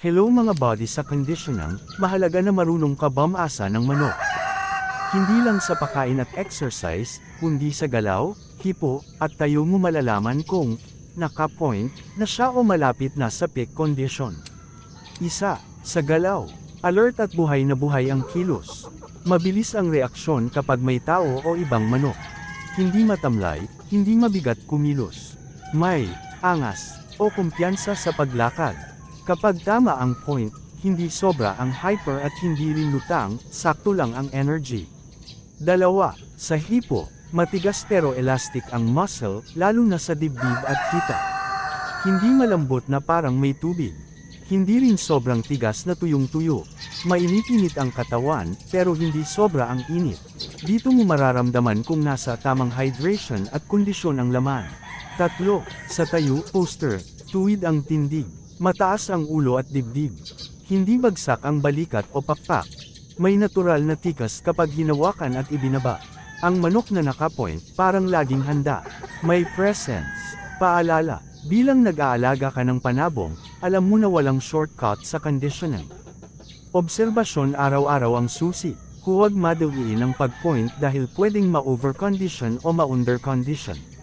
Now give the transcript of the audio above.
Hello mga body sa conditioning, mahalaga na marunong ka bumasa ng manok. Hindi lang sa pakain at exercise, kundi sa galaw, hipo, at tayo mo malalaman kung naka-point na siya o malapit na sa peak condition. Isa, sa galaw. Alert at buhay na buhay ang kilos. Mabilis ang reaksyon kapag may tao o ibang manok. Hindi matamlay, hindi mabigat kumilos. May angas o kumpiyansa sa paglakad. Kapag tama ang point, hindi sobra ang hyper at hindi rin lutang, sakto lang ang energy. Dalawa, sa hipo, matigas pero elastic ang muscle, lalo na sa dibdib at hita. Hindi malambot na parang may tubig. Hindi rin sobrang tigas na tuyong-tuyo. Mainit-init ang katawan, pero hindi sobra ang init. Dito mo mararamdaman kung nasa tamang hydration at kondisyon ang laman. Tatlo, sa tayo, posture, tuwid ang tindig. Mataas ang ulo at dibdib. Hindi bagsak ang balikat o pakpak. May natural na tikas kapag hinawakan at ibinaba. Ang manok na nakapoint, parang laging handa. May presence. Paalala, bilang nag-aalaga ka ng panabong, alam mo na walang shortcut sa conditioning. Obserbasyon araw-araw ang susi. Huwag madaliin ang pag-point dahil pwedeng ma-over-condition o ma-under-condition.